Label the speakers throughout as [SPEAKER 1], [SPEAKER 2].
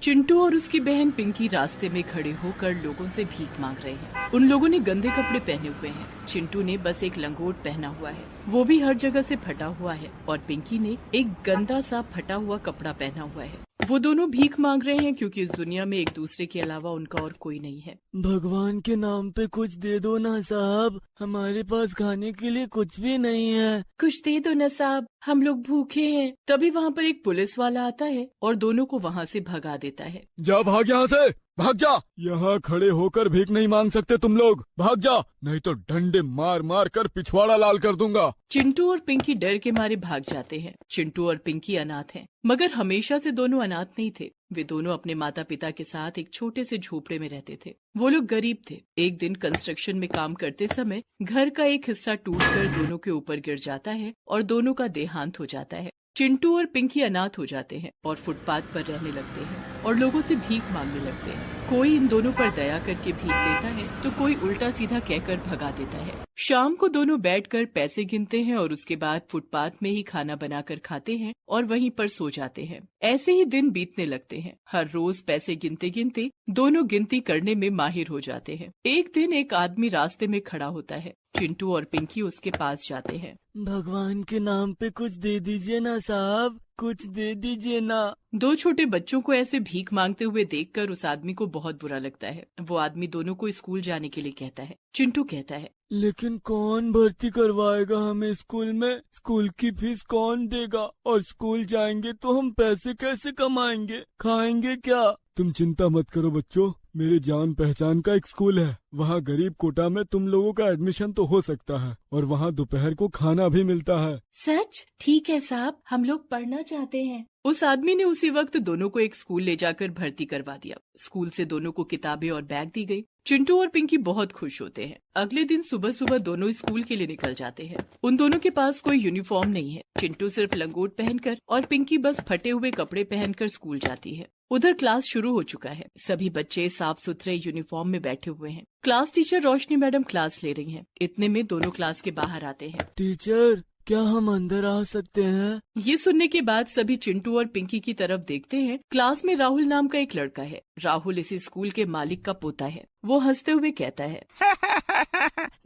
[SPEAKER 1] चिंटू और उसकी बहन पिंकी रास्ते में खड़े होकर लोगों से भीख मांग रहे हैं। उन लोगों ने गंदे कपड़े पहने हुए हैं। चिंटू ने बस एक लंगोट पहना हुआ है, वो भी हर जगह से फटा हुआ है, और पिंकी ने एक गंदा सा फटा हुआ कपड़ा पहना हुआ है। वो दोनों भीख मांग रहे हैं क्योंकि इस दुनिया में एक दूसरे के अलावा उनका और कोई नहीं है।
[SPEAKER 2] भगवान के नाम पे कुछ दे दो ना साहब, हमारे पास खाने के लिए कुछ भी नहीं है।
[SPEAKER 1] कुछ दे दो ना साहब, हम लोग भूखे हैं। तभी वहाँ पर एक पुलिस वाला आता है और दोनों को वहाँ से भगा देता है।
[SPEAKER 3] जा भाग यहाँ से, भाग जा। यहाँ खड़े होकर भीख नहीं मांग सकते तुम लोग, भाग जा, नहीं तो डंडे मार मार कर पिछवाड़ा लाल कर दूंगा।
[SPEAKER 1] चिंटू और पिंकी डर के मारे भाग जाते हैं। चिंटू और पिंकी अनाथ हैं, मगर हमेशा से दोनों अनाथ नहीं थे। वे दोनों अपने माता पिता के साथ एक छोटे से झोपड़े में रहते थे। वो लोग गरीब थे। एक दिन कंस्ट्रक्शन में काम करते समय घर का एक हिस्सा टूटकर दोनों के ऊपर गिर जाता है और दोनों का देहांत हो जाता है। चिंटू और पिंकी अनाथ हो जाते हैं और फुटपाथ पर रहने लगते हैं और लोगों से भीख मांगने लगते हैं। कोई इन दोनों पर दया करके भीख देता है तो कोई उल्टा सीधा कहकर भगा देता है। शाम को दोनों बैठकर पैसे गिनते हैं और उसके बाद फुटपाथ में ही खाना बनाकर खाते हैं और वहीं पर सो जाते हैं। ऐसे ही दिन बीतने लगते हैं। हर रोज पैसे गिनते गिनते दोनों गिनती करने में माहिर हो जाते हैं। एक दिन एक आदमी रास्ते में खड़ा होता है। चिंटू और पिंकी उसके पास जाते हैं।
[SPEAKER 2] भगवान के नाम पे कुछ दे दीजिए ना साहब, कुछ दे दीजिए ना।
[SPEAKER 1] दो छोटे बच्चों को ऐसे भीख मांगते हुए देखकर उस आदमी को बहुत बुरा लगता है। वो आदमी दोनों को स्कूल जाने के लिए कहता है। चिंटू कहता है,
[SPEAKER 2] लेकिन कौन भर्ती करवाएगा हमें स्कूल में? स्कूल की फीस कौन देगा? और स्कूल जाएंगे तो हम पैसे कैसे कमाएंगे? खाएंगे क्या?
[SPEAKER 3] तुम चिंता मत करो बच्चों, मेरे जान पहचान का एक स्कूल है। वहाँ गरीब कोटा में तुम लोगों का एडमिशन तो हो सकता है और वहाँ दोपहर को खाना भी मिलता है।
[SPEAKER 1] सच? ठीक है साहब, हम लोग पढ़ना चाहते हैं। उस आदमी ने उसी वक्त दोनों को एक स्कूल ले जाकर भर्ती करवा दिया। स्कूल से दोनों को किताबें और बैग दी गई। चिंटू और पिंकी बहुत खुश होते हैं। अगले दिन सुबह सुबह दोनों स्कूल के लिए निकल जाते हैं। उन दोनों के पास कोई यूनिफॉर्म नहीं है। चिंटू सिर्फ लंगोट पहनकर और पिंकी बस फटे हुए कपड़े पहनकर स्कूल जाती है। उधर क्लास शुरू हो चुका है। सभी बच्चे साफ सुथरे यूनिफॉर्म में बैठे हुए हैं। क्लास टीचर रोशनी मैडम क्लास ले रही हैं। इतने में दोनों क्लास के बाहर आते हैं।
[SPEAKER 2] टीचर, क्या हम अंदर आ सकते हैं?
[SPEAKER 1] ये सुनने के बाद सभी चिंटू और पिंकी की तरफ देखते हैं। क्लास में राहुल नाम का एक लड़का है। राहुल इसी स्कूल के मालिक का पोता है। वो हंसते हुए कहता है,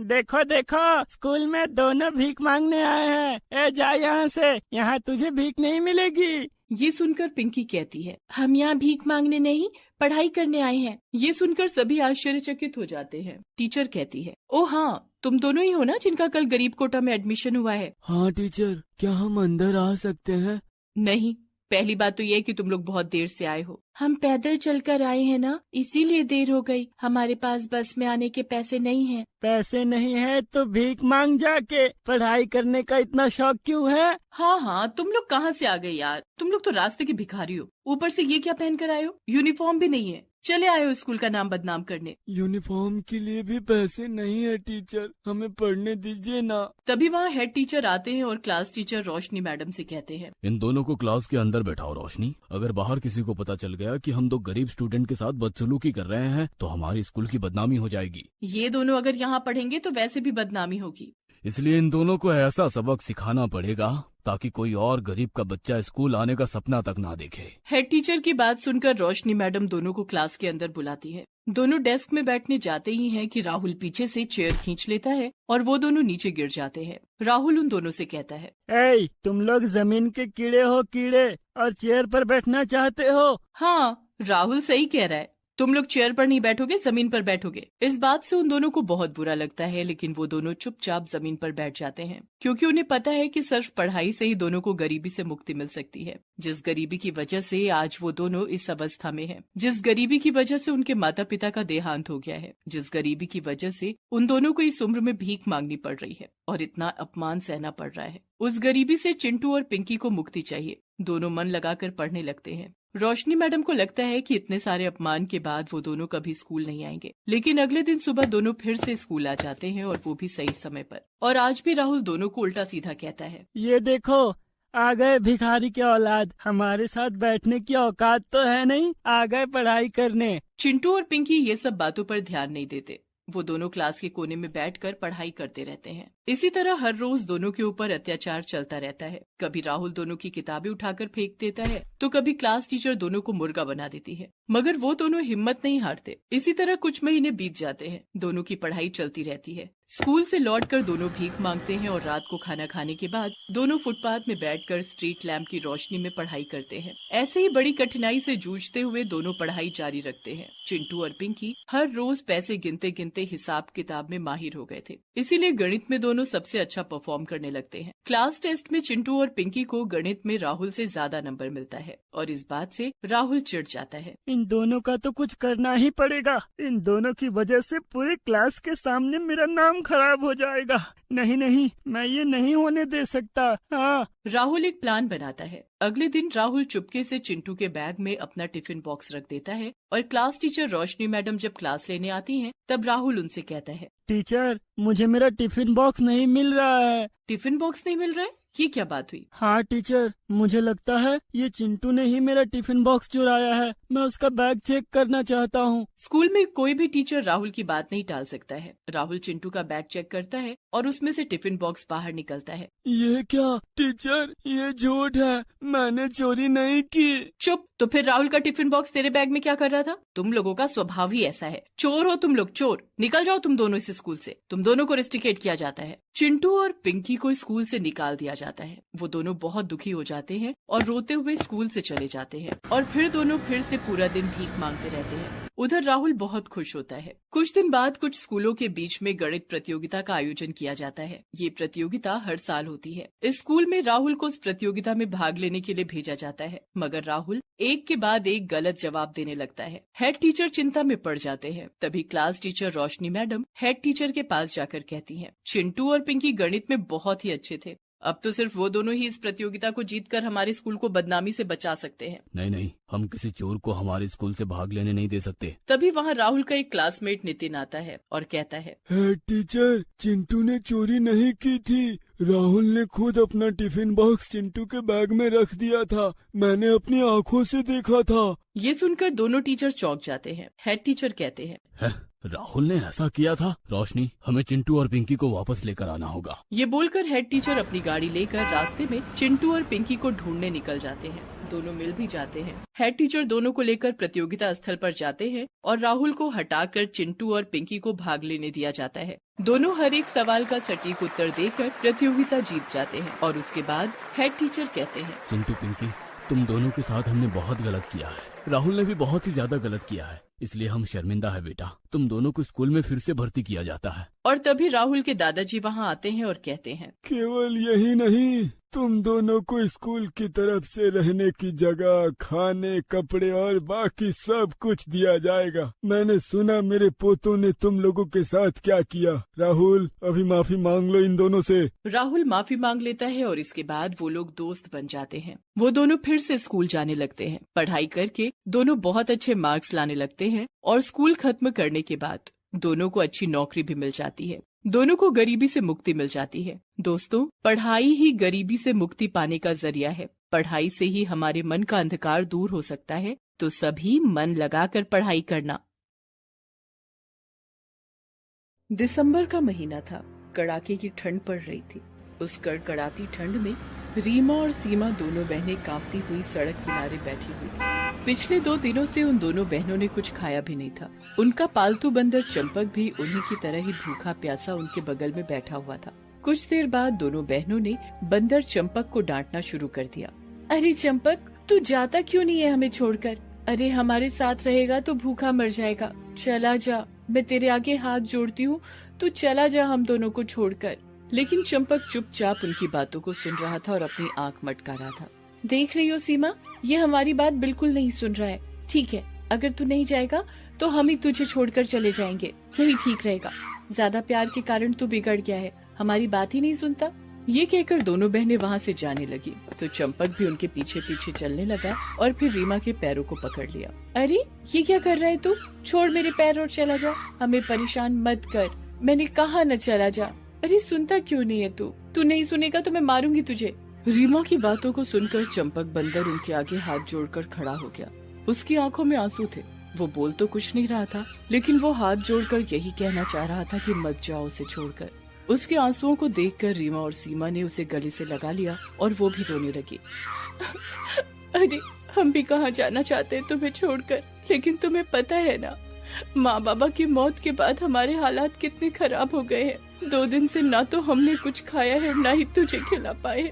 [SPEAKER 4] देखो देखो, स्कूल में दोनों भीख मांगने आए हैं। ए जा यहाँ से, यहाँ तुझे भीख नहीं मिलेगी।
[SPEAKER 1] ये सुनकर पिंकी कहती है, हम यहाँ भीख मांगने नहीं, पढ़ाई करने आए हैं। ये सुनकर सभी आश्चर्यचकित हो जाते हैं। टीचर कहती है, ओ हाँ, तुम दोनों ही हो ना जिनका कल गरीब कोटा में एडमिशन हुआ है?
[SPEAKER 2] हाँ टीचर, क्या हम अंदर आ सकते हैं?
[SPEAKER 1] नहीं, पहली बात तो ये है कि तुम लोग बहुत देर से आए हो। हम पैदल चलकर आए हैं ना, इसीलिए देर हो गई। हमारे पास बस में आने के पैसे नहीं हैं।
[SPEAKER 4] पैसे नहीं है तो भीख मांग जाके। पढ़ाई करने का इतना शौक क्यों है?
[SPEAKER 1] हाँ, तुम लोग कहाँ से आ गए यार? तुम लोग तो रास्ते के भिखारी हो। ऊपर से ये क्या पहन कर आए हो? यूनिफॉर्म भी नहीं है। चले आए हो स्कूल का नाम बदनाम करने।
[SPEAKER 2] यूनिफॉर्म के लिए भी पैसे नहीं है टीचर, हमें पढ़ने दीजिए ना।
[SPEAKER 1] तभी वहाँ हेड टीचर आते हैं और क्लास टीचर रोशनी मैडम से कहते हैं,
[SPEAKER 5] इन दोनों को क्लास के अंदर बैठाओ। रोशनी, अगर बाहर किसी को पता चल गया कि हम दो गरीब स्टूडेंट के साथ बदसलूकी कर रहे हैं तो हमारी स्कूल की बदनामी हो जाएगी।
[SPEAKER 1] ये दोनों अगर यहाँ पढ़ेंगे तो वैसे भी बदनामी होगी।
[SPEAKER 5] इसलिए इन दोनों को ऐसा सबक सिखाना पड़ेगा ताकि कोई और गरीब का बच्चा स्कूल आने का सपना तक ना देखे।
[SPEAKER 1] हेड टीचर की बात सुनकर रोशनी मैडम दोनों को क्लास के अंदर बुलाती है। दोनों डेस्क में बैठने जाते ही हैं कि राहुल पीछे से चेयर खींच लेता है और वो दोनों नीचे गिर जाते हैं। राहुल उन दोनों से कहता है,
[SPEAKER 4] ए, तुम लोग जमीन के कीड़े हो कीड़े, और चेयर पर बैठना चाहते हो?
[SPEAKER 1] हाँ, राहुल सही कह रहा है। तुम लोग चेयर पर नहीं बैठोगे, जमीन पर बैठोगे। इस बात से उन दोनों को बहुत बुरा लगता है, लेकिन वो दोनों चुपचाप जमीन पर बैठ जाते हैं क्योंकि उन्हें पता है कि सिर्फ पढ़ाई से ही दोनों को गरीबी से मुक्ति मिल सकती है। जिस गरीबी की वजह से आज वो दोनों इस अवस्था में हैं, जिस गरीबी की वजह से उनके माता पिता का देहांत हो गया है, जिस गरीबी की वजह से उन दोनों को इस उम्र में भीख मांगनी पड़ रही है और इतना अपमान सहना पड़ रहा है, उस गरीबी से चिंटू और पिंकी को मुक्ति चाहिए। दोनों मन लगाकर पढ़ने लगते हैं। रोशनी मैडम को लगता है कि इतने सारे अपमान के बाद वो दोनों कभी स्कूल नहीं आएंगे, लेकिन अगले दिन सुबह दोनों फिर से स्कूल आ जाते हैं और वो भी सही समय पर। और आज भी राहुल दोनों को उल्टा सीधा कहता है,
[SPEAKER 4] ये देखो, आ गए भिखारी के औलाद। हमारे साथ बैठने की औकात तो है नहीं, आ गए पढ़ाई करने।
[SPEAKER 1] चिंटू और पिंकी ये सब बातों पर ध्यान नहीं देते। वो दोनों क्लास के कोने में बैठकर पढ़ाई करते रहते हैं। इसी तरह हर रोज दोनों के ऊपर अत्याचार चलता रहता है। कभी राहुल दोनों की किताबें उठाकर फेंक देता है तो कभी क्लास टीचर दोनों को मुर्गा बना देती है, मगर वो दोनों हिम्मत नहीं हारते। इसी तरह कुछ महीने बीत जाते हैं। दोनों की पढ़ाई चलती रहती है। स्कूल से लौटकर दोनों भीख मांगते हैं और रात को खाना खाने के बाद दोनों फुटपाथ में बैठकर स्ट्रीट लैंप की रोशनी में पढ़ाई करते हैं। ऐसे ही बड़ी कठिनाई से जूझते हुए दोनों पढ़ाई जारी रखते हैं। चिंटू और पिंकी हर रोज पैसे गिनते गिनते हिसाब किताब में माहिर हो गए थे, इसीलिए गणित में दोनों सबसे अच्छा परफॉर्म करने लगते हैं। क्लास टेस्ट में चिंटू और पिंकी को गणित में राहुल से ज्यादा नंबर मिलता है और इस बात से राहुल चिढ़ जाता है।
[SPEAKER 4] इन दोनों का तो कुछ करना ही पड़ेगा। इन दोनों की वजह से पूरे क्लास के सामने मेरा नाम खराब हो जाएगा। नहीं नहीं, मैं ये नहीं होने दे सकता। हाँ।
[SPEAKER 1] राहुल एक प्लान बनाता है। अगले दिन राहुल चुपके से चिंटू के बैग में अपना टिफिन बॉक्स रख देता है और क्लास टीचर रोशनी मैडम जब क्लास लेने आती हैं, तब राहुल उनसे कहता है,
[SPEAKER 4] टीचर, मुझे मेरा टिफिन बॉक्स नहीं मिल रहा है।
[SPEAKER 1] टिफिन बॉक्स नहीं मिल रहा है? ये क्या बात हुई?
[SPEAKER 4] हाँ टीचर, मुझे लगता है ये चिंटू ने ही मेरा टिफिन बॉक्स चुराया है। मैं उसका बैग चेक करना चाहता हूँ।
[SPEAKER 1] स्कूल में कोई भी टीचर राहुल की बात नहीं टाल सकता है। राहुल चिंटू का बैग चेक करता है और उसमें से टिफिन बॉक्स बाहर निकलता है।
[SPEAKER 2] ये क्या टीचर, ये झूठ है, मैंने चोरी नहीं की।
[SPEAKER 1] चुप। तो फिर राहुल का टिफिन बॉक्स तेरे बैग में क्या कर रहा था? तुम लोगों का स्वभाव ही ऐसा है। चोर हो तुम लोग, चोर। निकल जाओ तुम दोनों इस स्कूल से। तुम दोनों को रेस्ट्रिकेट किया जाता है। चिंटू और पिंकी को स्कूल से निकाल दिया जाता है। वो दोनों बहुत दुखी हो जाते हैं और रोते हुए स्कूल से चले जाते हैं और फिर दोनों फिर से पूरा दिन भीख मांगते रहते हैं। उधर राहुल बहुत खुश होता है। कुछ दिन बाद कुछ स्कूलों के बीच में गणित प्रतियोगिता का आयोजन किया जाता है। ये प्रतियोगिता हर साल होती है। इस स्कूल में राहुल को इस प्रतियोगिता में भाग लेने के लिए भेजा जाता है, मगर राहुल एक के बाद एक गलत जवाब देने लगता है। हेड टीचर चिंता में पड़ जाते हैं। तभी क्लास टीचर रोशनी मैडम हेड टीचर के पास जाकर कहती हैं, चिंटू और पिंकी गणित में बहुत ही अच्छे थे। अब तो सिर्फ वो दोनों ही इस प्रतियोगिता को जीतकर हमारे स्कूल को बदनामी से बचा सकते हैं।
[SPEAKER 5] नहीं नहीं, हम किसी चोर को हमारे स्कूल से भाग लेने नहीं दे सकते।
[SPEAKER 1] तभी वहाँ राहुल का एक क्लासमेट नितिन आता है और कहता है,
[SPEAKER 3] हेड टीचर, चिंटू ने चोरी नहीं की थी। राहुल ने खुद अपना टिफिन बॉक्स चिंटू के बैग में रख दिया था। मैंने अपनी आँखों से देखा था।
[SPEAKER 1] ये सुनकर दोनों टीचर चौंक जाते हैं। हेड टीचर कहते हैं,
[SPEAKER 5] राहुल ने ऐसा किया था? रोशनी, हमें चिंटू और पिंकी को वापस लेकर आना होगा।
[SPEAKER 1] ये बोलकर हेड टीचर अपनी गाड़ी लेकर रास्ते में चिंटू और पिंकी को ढूंढने निकल जाते हैं। दोनों मिल भी जाते हैं। हेड टीचर दोनों को लेकर प्रतियोगिता स्थल पर जाते हैं और राहुल को हटाकर चिंटू और पिंकी को भाग लेने दिया जाता है। दोनों हर एक सवाल का सटीक उत्तर देकर प्रतियोगिता जीत जाते हैं और उसके बाद हेड टीचर कहते हैं,
[SPEAKER 5] चिंटू पिंकी, तुम दोनों के साथ हमने बहुत गलत किया है। राहुल ने भी बहुत ही ज्यादा गलत किया है, इसलिए हम शर्मिंदा है बेटा। तुम दोनों को स्कूल में फिर से भर्ती किया जाता है।
[SPEAKER 1] और तभी राहुल के दादाजी वहाँ आते हैं और कहते हैं,
[SPEAKER 3] केवल यही नहीं, तुम दोनों को स्कूल की तरफ से रहने की जगह, खाने, कपड़े और बाकी सब कुछ दिया जाएगा। मैंने सुना मेरे पोतों ने तुम लोगों के साथ क्या किया। राहुल, अभी माफी मांग लो इन दोनों से।
[SPEAKER 1] राहुल माफी मांग लेता है और इसके बाद वो लोग दोस्त बन जाते हैं। वो दोनों फिर से स्कूल जाने लगते हैं। पढ़ाई करके दोनों बहुत अच्छे मार्क्स लाने लगते हैं और स्कूल खत्म करने के बाद दोनों को अच्छी नौकरी भी मिल जाती है। दोनों को गरीबी से मुक्ति मिल जाती है। दोस्तों, पढ़ाई ही गरीबी से मुक्ति पाने का जरिया है। पढ़ाई से ही हमारे मन का अंधकार दूर हो सकता है, तो सभी मन लगाकर पढ़ाई करना। दिसंबर का महीना था। कड़ाके की ठंड पड़ रही थी। उस कड़कड़ाती ठंड में रीमा और सीमा दोनों बहनें कांपती हुई सड़क किनारे बैठी हुई थी। पिछले 2 दिनों से उन दोनों बहनों ने कुछ खाया भी नहीं था। उनका पालतू बंदर चंपक भी उन्हीं की तरह ही भूखा प्यासा उनके बगल में बैठा हुआ था। कुछ देर बाद दोनों बहनों ने बंदर चंपक को डांटना शुरू कर दिया। अरे चंपक, तू जाता क्यों नहीं है हमें छोड़कर? अरे हमारे साथ रहेगा तो भूखा मर जाएगा। चला जा, मैं तेरे आगे हाथ जोड़ती हूँ, तू चला जा हम दोनों को छोड़कर। लेकिन चंपक चुपचाप उनकी बातों को सुन रहा था और अपनी आंख मटका रहा था। देख रही हो सीमा, ये हमारी बात बिल्कुल नहीं सुन रहा है। ठीक है, अगर तू नहीं जाएगा तो हम ही तुझे छोड़कर चले जाएंगे, यही ठीक रहेगा। ज्यादा प्यार के कारण तू बिगड़ गया है, हमारी बात ही नहीं सुनता। ये कहकर दोनों बहनें वहाँ से जाने लगी तो चंपक भी उनके पीछे पीछे चलने लगा और फिर रीमा के पैरों को पकड़ लिया। अरे ये क्या कर रहा है तू? छोड़ मेरे पैर और चला जा, हमें परेशान मत कर। मैंने कहा न चला जा। अरे सुनता क्यों नहीं है तू? तू नहीं सुनेगा तो मैं मारूंगी तुझे। रीमा की बातों को सुनकर चंपक बंदर उनके आगे हाथ जोड़कर खड़ा हो गया। उसकी आंखों में आंसू थे। वो बोल तो कुछ नहीं रहा था, लेकिन वो हाथ जोड़कर यही कहना चाह रहा था कि मत जाओ उसे छोड़कर। उसके आंसुओं को देखकर रीमा और सीमा ने उसे गले से लगा लिया और वो भी रोने लगी। अरे हम भी कहाँ जाना चाहते हैं तुम्हें छोड़कर, लेकिन तुम्हें पता है ना, माँ बाबा की मौत के बाद हमारे हालात कितने खराब हो गए हैं। 2 दिन से ना तो हमने कुछ खाया है, ना ही तुझे खिला पाए।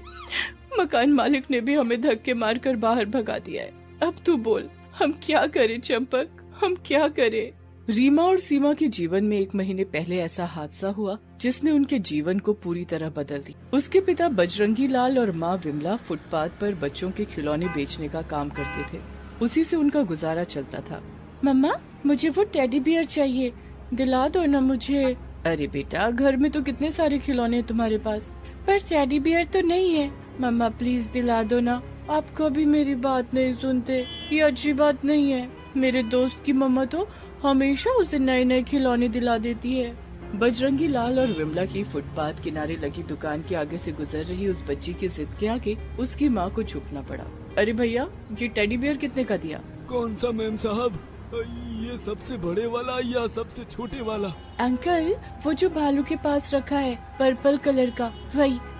[SPEAKER 1] मकान मालिक ने भी हमें धक्के मारकर बाहर भगा दिया है। अब तू बोल, हम क्या करें चंपक, हम क्या करें? रीमा और सीमा के जीवन में 1 महीने पहले ऐसा हादसा हुआ जिसने उनके जीवन को पूरी तरह बदल दी। उसके पिता बजरंगी लाल और माँ विमला फुटपाथ पर बच्चों के खिलौने बेचने का काम करते थे। उसी से उनका गुजारा चलता था। मम्मा, मुझे वो टेडी बियर चाहिए, दिला दो ना मुझे। अरे बेटा, घर में तो कितने सारे खिलौने हैं तुम्हारे पास, पर टेडी बियर तो नहीं है। मम्मा प्लीज दिला दो ना, आप कभी मेरी बात नहीं सुनते, ये अच्छी बात नहीं है। मेरे दोस्त की मम्मा तो हमेशा उसे नए नए खिलौने दिला देती है। बजरंगी लाल और विमला की फुटपाथ किनारे लगी दुकान के आगे से गुजर रही उस बच्ची की जिद के आगे उसकी माँ को झुकना पड़ा। अरे भैया, ये टेडी बियर कितने का दिया?
[SPEAKER 3] कौन सा मैम साहब, ये सबसे बड़े वाला या सबसे छोटे वाला?
[SPEAKER 1] अंकल, वो जो भालू के पास रखा है पर्पल कलर का,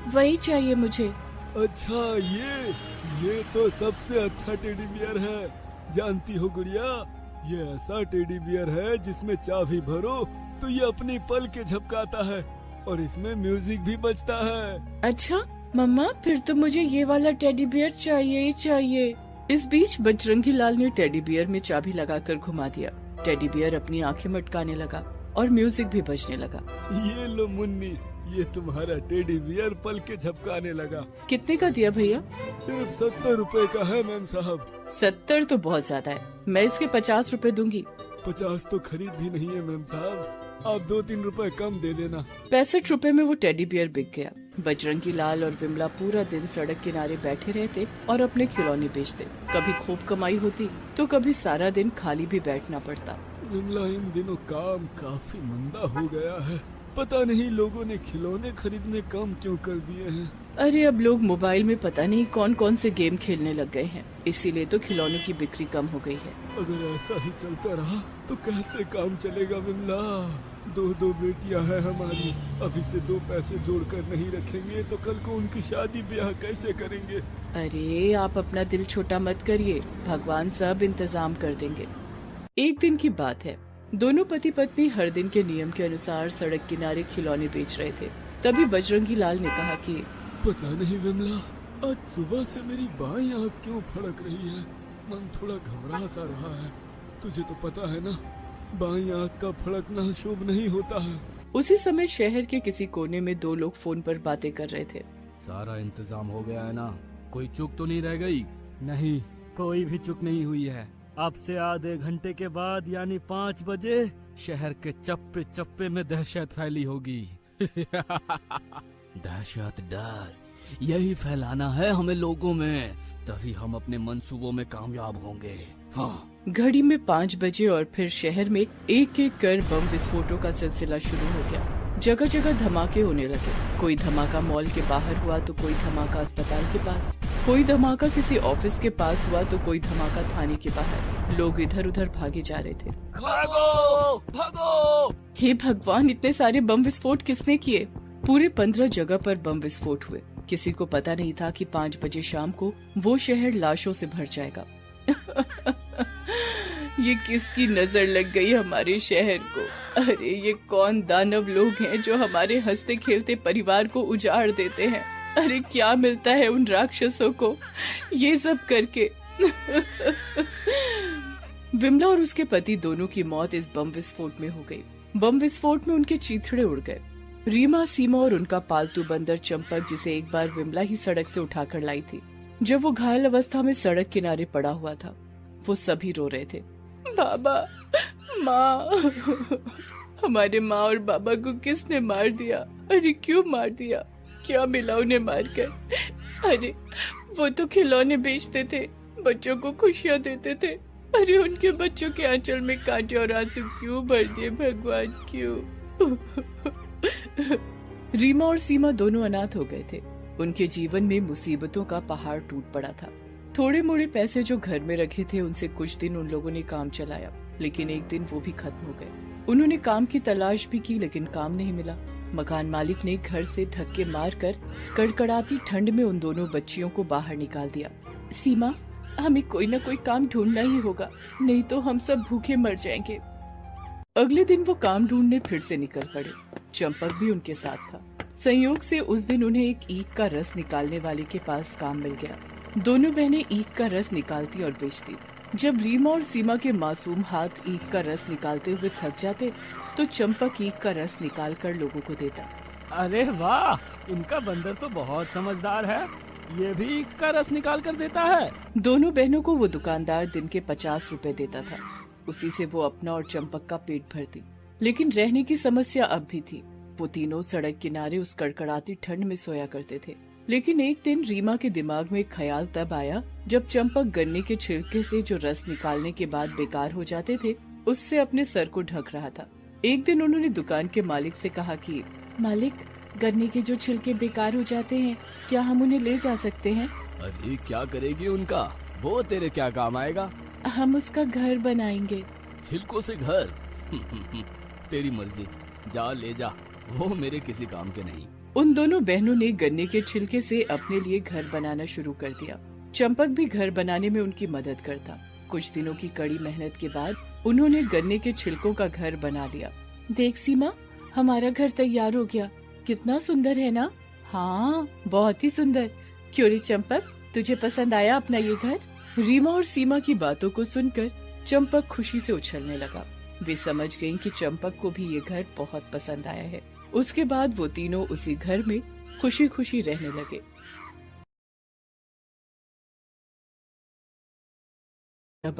[SPEAKER 1] वही चाहिए मुझे।
[SPEAKER 3] अच्छा, ये तो सबसे अच्छा टेडी बियर है। जानती हो गुड़िया, ये ऐसा टेडी बियर है जिसमें चाबी भरो तो ये अपनी पल के झपकाता है और इसमें म्यूजिक भी बजता है।
[SPEAKER 1] अच्छा मम्मा, फिर तो मुझे ये वाला टेडी बियर चाहिए ही चाहिए। इस बीच बजरंगी लाल ने टेडी बियर में चाबी लगाकर घुमा दिया। टेडी बियर अपनी आंखें मटकाने लगा और म्यूजिक भी बजने लगा।
[SPEAKER 3] ये लो मुन्नी, ये तुम्हारा टेडी बियर पल के झपकाने लगा।
[SPEAKER 1] कितने का दिया भैया?
[SPEAKER 3] सिर्फ 70 रुपए का है मैम साहब।
[SPEAKER 1] 70 तो बहुत ज्यादा है, मैं इसके 50 रुपए दूंगी।
[SPEAKER 3] 50 तो खरीद भी नहीं है मैम साहब, आप 2-3 रुपए कम दे देना।
[SPEAKER 1] 65 रुपए में वो टेडी बियर बिक गया। बजरंगी लाल और विमला पूरा दिन सड़क किनारे बैठे रहते और अपने खिलौने बेचते। कभी खूब कमाई होती तो कभी सारा दिन खाली भी बैठना पड़ता।
[SPEAKER 3] विमला, इन दिनों काम काफी मंदा हो गया है। पता नहीं लोगों ने खिलौने खरीदने कम क्यों कर दिए हैं।
[SPEAKER 1] अरे अब लोग मोबाइल में पता नहीं कौन कौन से गेम खेलने लग गए हैं, इसीलिए तो खिलौनों की बिक्री कम हो गई है।
[SPEAKER 3] अगर ऐसा ही चलता रहा तो कैसे काम चलेगा विमला? 2 बेटियां हैं हमारी, अभी से 2 पैसे जोड़कर नहीं रखेंगे तो कल को उनकी शादी ब्याह कैसे करेंगे?
[SPEAKER 1] अरे आप अपना दिल छोटा मत करिए, भगवान सब इंतजाम कर देंगे। एक दिन की बात है, दोनों पति पत्नी हर दिन के नियम के अनुसार सड़क किनारे खिलौने बेच रहे थे। तभी बजरंगी लाल ने कहा कि
[SPEAKER 3] पता नहीं विमला, आज सुबह से मेरी बाईं आंख क्यों फड़क रही है, मन थोड़ा घबरा सा रहा है। तुझे तो पता है ना, बाईं आंख का फड़कना शुभ नहीं होता है।
[SPEAKER 1] उसी समय शहर के किसी कोने में 2 लोग फोन पर बातें कर रहे थे।
[SPEAKER 5] सारा इंतजाम हो गया है ना? कोई चूक तो नहीं रह गई?
[SPEAKER 4] नहीं, कोई भी चूक नहीं हुई है। अब से आधे घंटे के बाद यानी 5 बजे शहर के चप्पे चप्पे में दहशत फैली होगी।
[SPEAKER 5] दहशत, डर, यही फैलाना है हमें लोगों में, तभी हम अपने मंसूबों में कामयाब होंगे। हाँ।
[SPEAKER 1] घड़ी में 5 बजे और फिर शहर में एक एक कर बम विस्फोटों का सिलसिला शुरू हो गया। जगह जगह धमाके होने लगे। कोई धमाका मॉल के बाहर हुआ तो कोई धमाका अस्पताल के पास, कोई धमाका किसी ऑफिस के पास हुआ तो कोई धमाका थाने के बाहर। लोग इधर उधर भागे जा रहे थे।
[SPEAKER 5] भागो, भागो!
[SPEAKER 1] हे भगवान, इतने सारे बम विस्फोट किसने किए? पूरे 15 जगह पर बम विस्फोट हुए। किसी को पता नहीं था कि 5 बजे शाम को वो शहर लाशों से भर जाएगा। ये किसकी नजर लग गई हमारे शहर को? अरे ये कौन दानव लोग हैं जो हमारे हंसते खेलते परिवार को उजाड़ देते हैं? अरे क्या मिलता है उन राक्षसों को ये सब करके? विमला और उसके पति दोनों की मौत इस बम विस्फोट में हो गई। बम विस्फोट में उनके चीथड़े उड़ गए। रीमा, सीमा और उनका पालतू बंदर चंपक, जिसे एक बार विमला ही सड़क से उठाकर लाई थी, जब वो घायल अवस्था में सड़क किनारे पड़ा हुआ था, वो सभी रो रहे थे। बाबा, माँ, हमारे माँ और बाबा को किसने मार दिया? अरे क्यों मार दिया? क्या मिला उन्हें मारकर? अरे वो तो खिलौने बेचते थे, बच्चों को खुशियाँ देते थे। अरे उनके बच्चों के आंचल में कांटे और आंसू क्यों भर दिए भगवान, क्यों? रीमा और सीमा दोनों अनाथ हो गए थे। उनके जीवन में मुसीबतों का पहाड़ टूट पड़ा था। थोड़े मोड़े पैसे जो घर में रखे थे उनसे कुछ दिन उन लोगों ने काम चलाया, लेकिन एक दिन वो भी खत्म हो गए। उन्होंने काम की तलाश भी की, लेकिन काम नहीं मिला। मकान मालिक ने घर से धक्के मारकर कड़कड़ाती ठंड में उन दोनों बच्चियों को बाहर निकाल दिया। सीमा, हमें कोई न कोई काम ढूंढना ही होगा, नहीं तो हम सब भूखे मर जाएंगे। अगले दिन वो काम ढूंढने फिर से निकल पड़े। चंपक भी उनके साथ था। संयोग से उस दिन उन्हें एक ईख का रस निकालने वाले के पास काम मिल गया। दोनों बहनें ईख का रस निकालती और बेचती। जब रीमा और सीमा के मासूम हाथ ईख का रस निकालते हुए थक जाते तो चंपक ईख का रस निकाल कर लोगों को देता।
[SPEAKER 5] अरे वाह, इनका बंदर तो बहुत समझदार है, ये भी ईख का रस निकाल कर देता है।
[SPEAKER 1] दोनों बहनों को वो दुकानदार दिन के 50 रुपए देता था। उसी से वो अपना और चंपक का पेट भरती। लेकिन रहने की समस्या अब भी थी। वो तीनों सड़क किनारे उस कड़कड़ाती ठंड में सोया करते थे। लेकिन एक दिन रीमा के दिमाग में एक ख्याल तब आया जब चंपक गन्ने के छिलके से जो रस निकालने के बाद बेकार हो जाते थे उससे अपने सर को ढक रहा था। एक दिन उन्होंने दुकान के मालिक से कहा कि मालिक, गन्ने के जो छिलके बेकार हो जाते हैं, क्या हम उन्हें ले जा सकते हैं?
[SPEAKER 5] अरे क्या करेगी उनका, वो तेरे क्या काम आएगा?
[SPEAKER 1] हम उसका घर बनाएंगे।
[SPEAKER 5] छिलकों से घर? तेरी मर्जी, जा ले जा, वो मेरे किसी काम के नहीं।
[SPEAKER 1] उन दोनों बहनों ने गन्ने के छिलके से अपने लिए घर बनाना शुरू कर दिया। चंपक भी घर बनाने में उनकी मदद करता। कुछ दिनों की कड़ी मेहनत के बाद उन्होंने गन्ने के छिलकों का घर बना लिया। देख सीमा, हमारा घर तैयार हो गया। कितना सुंदर है ना? हाँ, बहुत ही सुंदर। क्यों रे चंपक, तुझे पसंद आया अपना ये घर? रीमा और सीमा की बातों को सुनकर चंपक खुशी से उछलने लगा। वे समझ गयीं कि चंपक को भी ये घर बहुत पसंद आया है। उसके बाद वो तीनों उसी घर में खुशी खुशी रहने लगे।